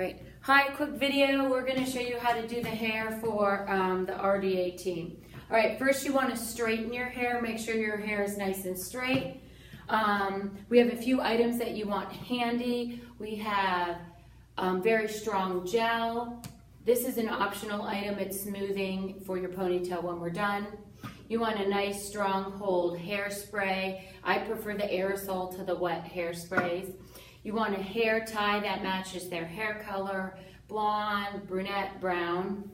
Right. Hi, quick video. We're going to show you how to do the hair for the RDA team. All right, first you want to straighten your hair. Make sure your hair is nice and straight. We have a few items that you want handy. We have very strong gel. This is an optional item. It's smoothing for your ponytail when we're done. You want a nice strong hold hairspray. I prefer the aerosol to the wet hairsprays. You want a hair tie that matches their hair color, blonde, brunette, brown.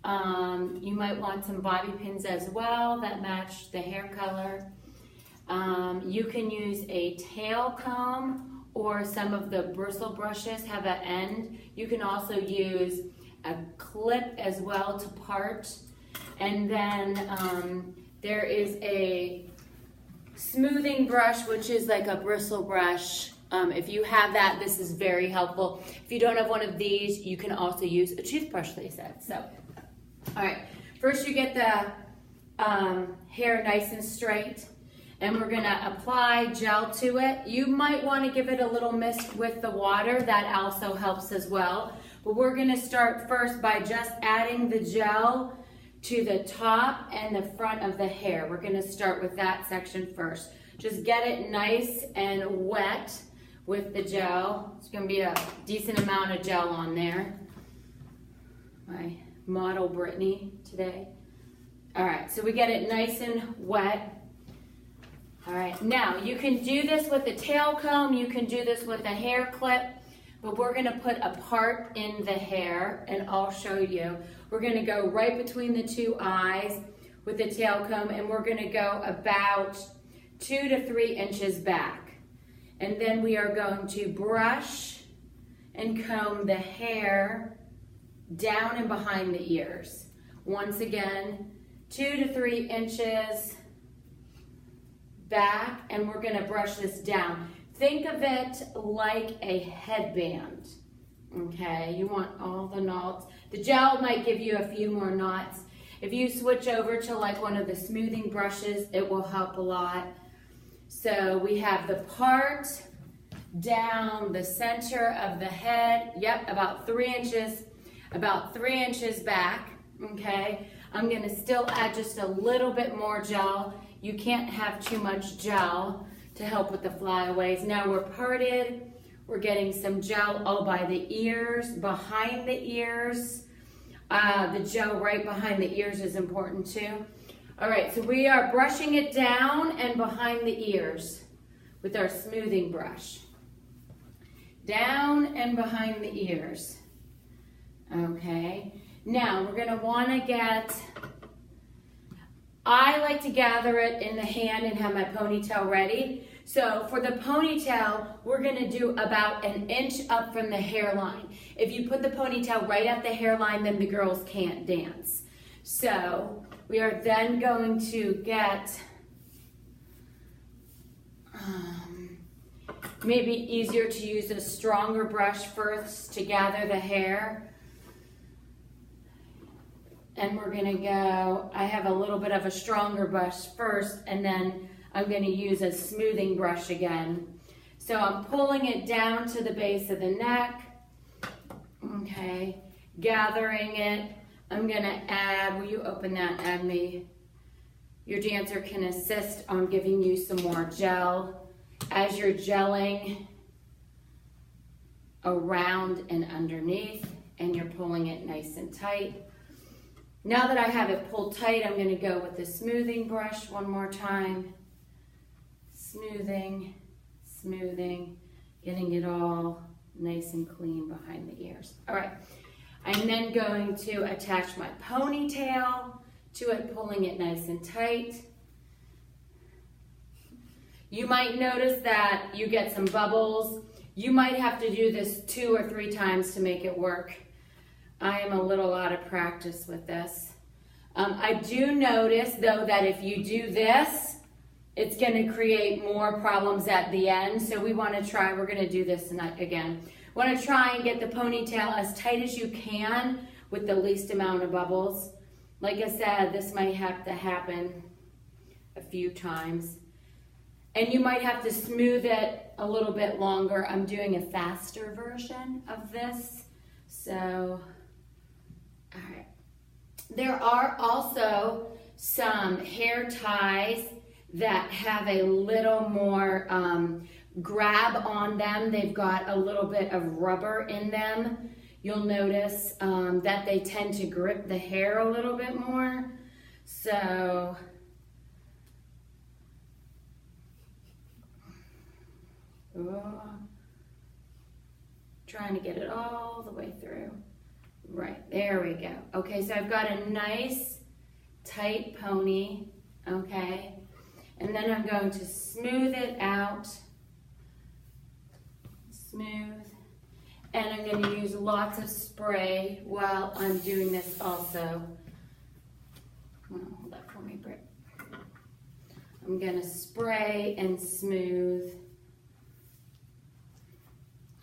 You might want some bobby pins as well that match the hair color. You can use a tail comb, or some of the bristle brushes have an end. You can also use a clip as well to part. And then there is a smoothing brush, which is like a bristle brush. If you have that, this is very helpful. If you don't have one of these, you can also use a toothbrush, they said. So, all right, first you get the hair nice and straight, and we're gonna apply gel to it. You might wanna give it a little mist with the water. That also helps as well. But we're gonna start first by just adding the gel to the top and the front of the hair. We're gonna start with that section first. Just get it nice and wet with the gel. It's gonna be a decent amount of gel on there. My model Brittany today. All right, so we get it nice and wet. All right, now you can do this with a tail comb, you can do this with a hair clip, but we're gonna put a part in the hair, and I'll show you. We're gonna go right between the two eyes with the tail comb, and we're gonna go about 2 to 3 inches back. And then we are going to brush and comb the hair down and behind the ears. Once again, 2 to 3 inches back, and we're gonna brush this down. Think of it like a headband, okay? You want all the knots. The gel might give you a few more knots. If you switch over to like one of the smoothing brushes, it will help a lot. So we have the part down the center of the head. Yep, about 3 inches back, okay? I'm gonna still add just a little bit more gel. You can't have too much gel to help with the flyaways. Now we're parted. We're getting some gel all by the ears, behind the ears. The gel right behind the ears is important too. All right, so we are brushing it down and behind the ears with our smoothing brush. Down and behind the ears. Okay, now we're gonna wanna I like to gather it in the hand and have my ponytail ready. So for the ponytail, we're gonna do about 1 inch up from the hairline. If you put the ponytail right at the hairline, then the girls can't dance. So we are then going to get, maybe easier to use a stronger brush first to gather the hair. And we're gonna go, I have a little bit of a stronger brush first, and then I'm gonna use a smoothing brush again. So I'm pulling it down to the base of the neck, okay, gathering it. I'm gonna add, will you open that, add me? Your dancer can assist on giving you some more gel as you're gelling around and underneath, and you're pulling it nice and tight. Now that I have it pulled tight, I'm gonna go with the smoothing brush one more time. Smoothing, smoothing, getting it all nice and clean behind the ears. All right. I'm then going to attach my ponytail to it, pulling it nice and tight. You might notice that you get some bubbles. You might have to do this 2 or 3 times to make it work. I am a little out of practice with this. I do notice though that if you do this, it's gonna create more problems at the end. So we wanna try, we're gonna do this again. Want to try and get the ponytail as tight as you can with the least amount of bubbles. Like I said, this might have to happen a few times. And you might have to smooth it a little bit longer. I'm doing a faster version of this So, all right. There are also some hair ties that have a little more grab on them. They've got a little bit of rubber in them. You'll notice that they tend to grip the hair a little bit more. So, trying to get it all the way through. Right, there we go. Okay, so I've got a nice tight pony, okay? And then I'm going to smooth it out. Smooth. And I'm going to use lots of spray while I'm doing this also. Hold that for me, Britt. I'm going to spray and smooth.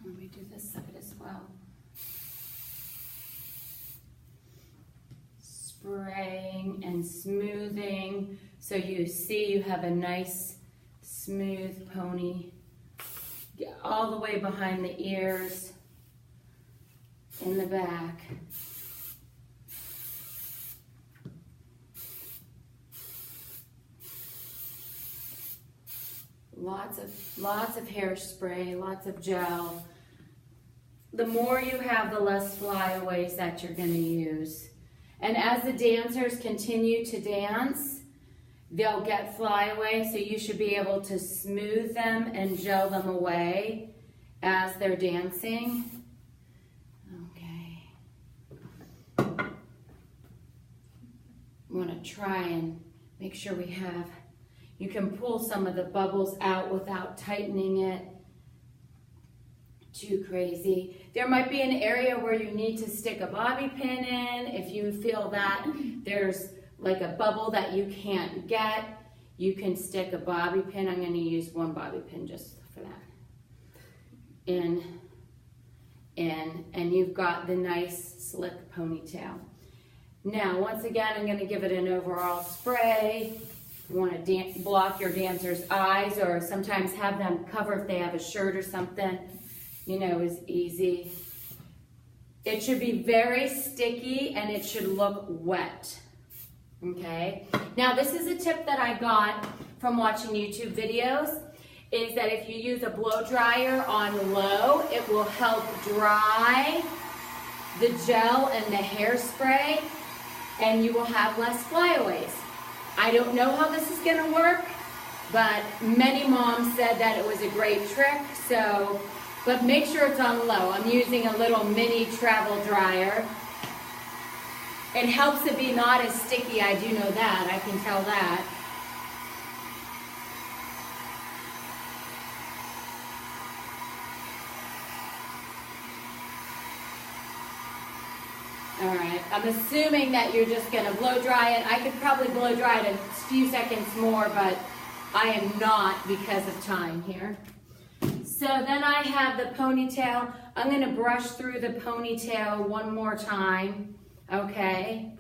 Let me do this side as well. Spraying and smoothing so you see you have a nice smooth pony. Get all the way behind the ears, in the back. Lots of hairspray, lots of gel. The more you have, the less flyaways that you're going to use. And as the dancers continue to dance, they'll get flyaway, so you should be able to smooth them and gel them away as they're dancing. Okay. I want to try and make sure we have, you can pull some of the bubbles out without tightening it too crazy. There might be an area where you need to stick a bobby pin in. If you feel that there's like a bubble that you can't get, you can stick a bobby pin. I'm going to use one bobby pin just for that. In, and you've got the nice slick ponytail. Now, once again, I'm going to give it an overall spray. You want to block your dancer's eyes, or sometimes have them cover if they have a shirt or something. You know, is easy. It should be very sticky and it should look wet. Okay? Now, this is a tip that I got from watching YouTube videos, is that if you use a blow dryer on low, it will help dry the gel and the hairspray, and you will have less flyaways. I don't know how this is going to work, but many moms said that it was a great trick, so, but make sure it's on low. I'm using a little mini travel dryer. It helps it be not as sticky, I do know that, I can tell that. All right, I'm assuming that you're just gonna blow dry it. I could probably blow dry it a few seconds more, but I am not because of time here. So then I have the ponytail. I'm gonna brush through the ponytail one more time, okay?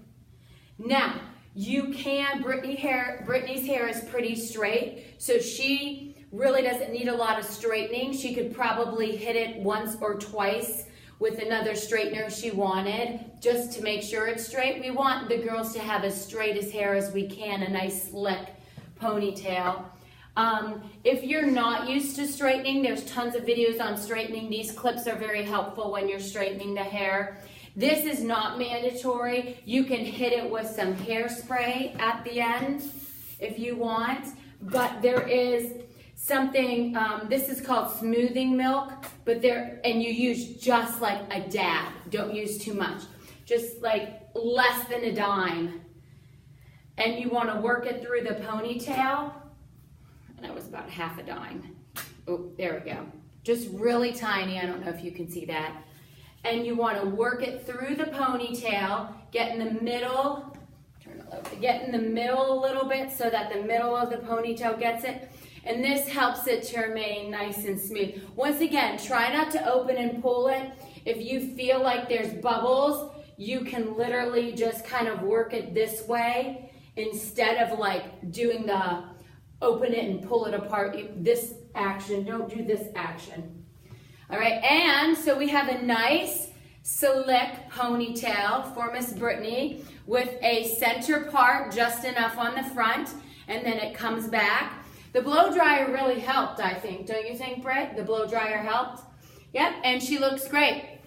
Now, you can, Brittany's hair is pretty straight, so she really doesn't need a lot of straightening. She could probably hit it once or twice with another straightener if she wanted, just to make sure it's straight. We want the girls to have as straight as hair as we can, a nice slick ponytail. If you're not used to straightening, there's tons of videos on straightening. These clips are very helpful when you're straightening the hair. This is not mandatory. You can hit it with some hairspray at the end if you want, but there is something, this is called smoothing milk, but and you use just like a dab. Don't use too much. Just like less than a dime. And you want to work it through the ponytail. That was about half a dime. Oh, there we go. Just really tiny. I don't know if you can see that. And you want to work it through the ponytail, get in the middle, turn it over, get in the middle a little bit so that the middle of the ponytail gets it. And this helps it to remain nice and smooth. Once again, try not to open and pull it. If you feel like there's bubbles, you can literally just kind of work it this way instead of like doing the open it and pull it apart. This action, don't do this action. All right, and so we have a nice slick ponytail for Miss Brittany with a center part just enough on the front, and then it comes back. The blow dryer really helped, I think. Don't you think, Britt? The blow dryer helped? Yep, and she looks great.